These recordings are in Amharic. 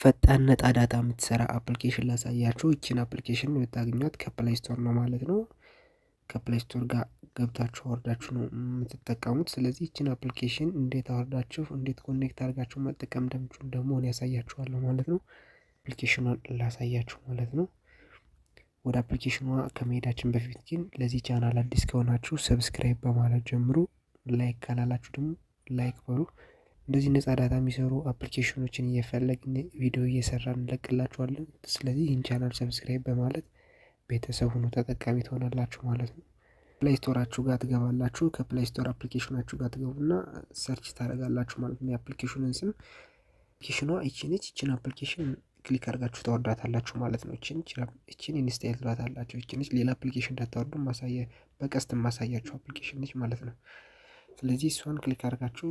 ፈጣን ነጣ ዳታ የምትሰራ አፕሊኬሽን ላሳያችሁ። ይችን አፕሊኬሽን የምታገኟት ከፕሌይ ስቶር ነው ማለት ነው። ከፕሌይ ስቶር ጋር ገብታችሁ አወርዳችሁ ነው የምትጠቀሙት። ስለዚህ ይችን አፕሊኬሽን እንዴት አወርዳችሁ እንዴት ኮኔክት አድርጋችሁ መጠቀም እንደምችሉ ደግሞ እኔ ያሳያችኋለሁ ማለት ነው። አፕሊኬሽኗን ላሳያችሁ ማለት ነው። ወደ አፕሊኬሽኗ ከመሄዳችን በፊት ግን ለዚህ ቻናል አዲስ ከሆናችሁ ሰብስክራይብ በማለት ጀምሩ። ላይክ ካላላችሁ ደግሞ ላይክ በሉ። እንደዚህ ነጻ ዳታ የሚሰሩ አፕሊኬሽኖችን እየፈለግን ቪዲዮ እየሰራን እንለቅላችኋለን። ስለዚህ ይህን ቻናል ሰብስክራይብ በማለት ቤተሰብ ሁኑ፣ ተጠቃሚ ትሆናላችሁ ማለት ነው። ፕሌይ ስቶራችሁ ጋር ትገባላችሁ። ከፕሌይ ስቶር አፕሊኬሽናችሁ ጋር ትገቡና ሰርች ታደርጋላችሁ ማለት ነው። የአፕሊኬሽኑን ስም አፕሊኬሽኗ ይቺ ነች። ይችን አፕሊኬሽን ክሊክ አድርጋችሁ ታወርዳታላችሁ ማለት ነው። ይችን ኢንስታይል ትላታላችሁ። ይቺ ነች። ሌላ አፕሊኬሽን እንዳታወርዱ በቀስት ማሳያችሁ አፕሊኬሽን ነች ማለት ነው። ስለዚህ እሷን ክሊክ አድርጋችሁ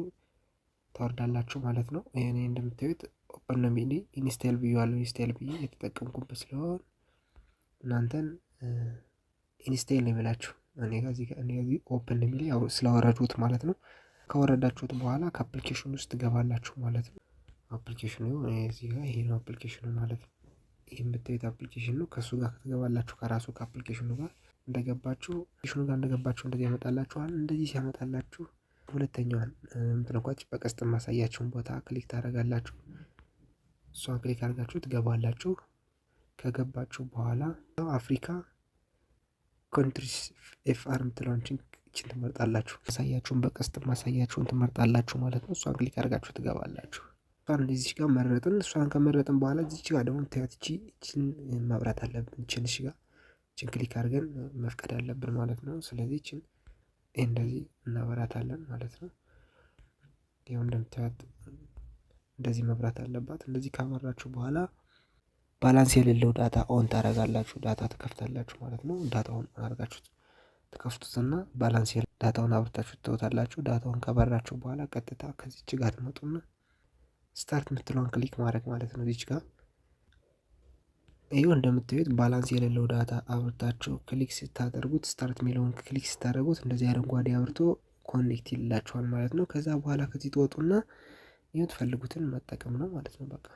ታወርዳላችሁ ማለት ነው። እኔ እንደምታዩት ኦፕን ነው የሚል ኢንስታይል ብዬዋለሁ። ኢንስታይል ብዬ የተጠቀምኩበት ስለሆነ እናንተን ኢንስታይል ነው የሚላችሁ። እኔ ጋር ኦፕን ነው የሚል ያው ስለወረዱት ማለት ነው። ከወረዳችሁት በኋላ ከአፕሊኬሽን ውስጥ ትገባላችሁ ማለት ነው። አፕሊኬሽኑ እዚህ ጋር ይሄ ነው አፕሊኬሽኑ ማለት ነው። ይህ የምታዩት አፕሊኬሽን ነው። ከእሱ ጋር ከተገባላችሁ ከራሱ ከአፕሊኬሽኑ ጋር እንደገባችሁ እንደዚህ ያመጣላችኋል። እንደዚህ ሲያመጣላችሁ ሁለተኛዋን ምትነኳች በቀስት ማሳያችሁን ቦታ ክሊክ ታደርጋላችሁ። እሷን ክሊክ አድርጋችሁ ትገባላችሁ። ከገባችሁ በኋላ አፍሪካ ኮንትሪስ ኤፍአር ምትለውን ችን ትመርጣላችሁ። ማሳያችሁን በቀስት ማሳያችሁን ትመርጣላችሁ ማለት ነው። እሷን ክሊክ አድርጋችሁ ትገባላችሁ። እሷን እዚህ ጋር መረጥን። እሷን ከመረጥን በኋላ እዚች ጋር ደግሞ ታያት ችን ማብራት አለብን። ችን ክሊክ አድርገን መፍቀድ አለብን ማለት ነው። ስለዚህ ችን እንደዚህ እናበራታለን ማለት ነው። ይኸው እንደምታዩት እንደዚህ መብራት አለባት። እንደዚህ ካበራችሁ በኋላ ባላንስ የሌለው ዳታ ኦን ታደርጋላችሁ። ዳታ ትከፍታላችሁ ማለት ነው። ዳታውን አድርጋችሁ ትከፍቱትና ባላንስ ዳታውን አብርታችሁ ትተውታላችሁ። ዳታውን ከበራችሁ በኋላ ቀጥታ ከዚች ጋር ትመጡና ስታርት የምትለውን ክሊክ ማድረግ ማለት ነው። እዚች ጋር ይኸው እንደምታዩት ባላንስ የሌለው ዳታ አብርታችሁ ክሊክ ስታደርጉት ስታርት የሚለውን ክሊክ ስታደርጉት እንደዚህ አረንጓዴ አብርቶ ኮኔክት ይላችኋል ማለት ነው። ከዛ በኋላ ከዚህ ትወጡና የምትፈልጉትን መጠቀም ነው ማለት ነው። በቃ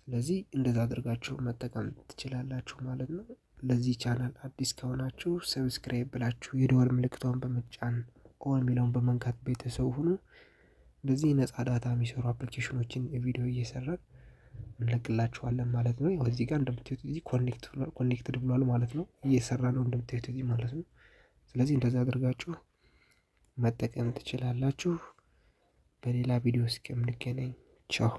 ስለዚህ እንደዛ አድርጋችሁ መጠቀም ትችላላችሁ ማለት ነው። ለዚህ ቻናል አዲስ ከሆናችሁ ሰብስክራይብ ብላችሁ የደወል ምልክቷን በመጫን ኦል የሚለውን በመንካት ቤተሰብ ሁኑ። እንደዚህ ነጻ ዳታ የሚሰሩ አፕሊኬሽኖችን ቪዲዮ እየሰራን እንለቅላችኋለን ማለት ነው። እዚህ ጋር እንደምታዩት እዚህ ኮኔክትድ ብሏል ማለት ነው። እየሰራ ነው እንደምታዩት እዚህ ማለት ነው። ስለዚህ እንደዛ አድርጋችሁ መጠቀም ትችላላችሁ። በሌላ ቪዲዮ እስከምንገናኝ ቻው።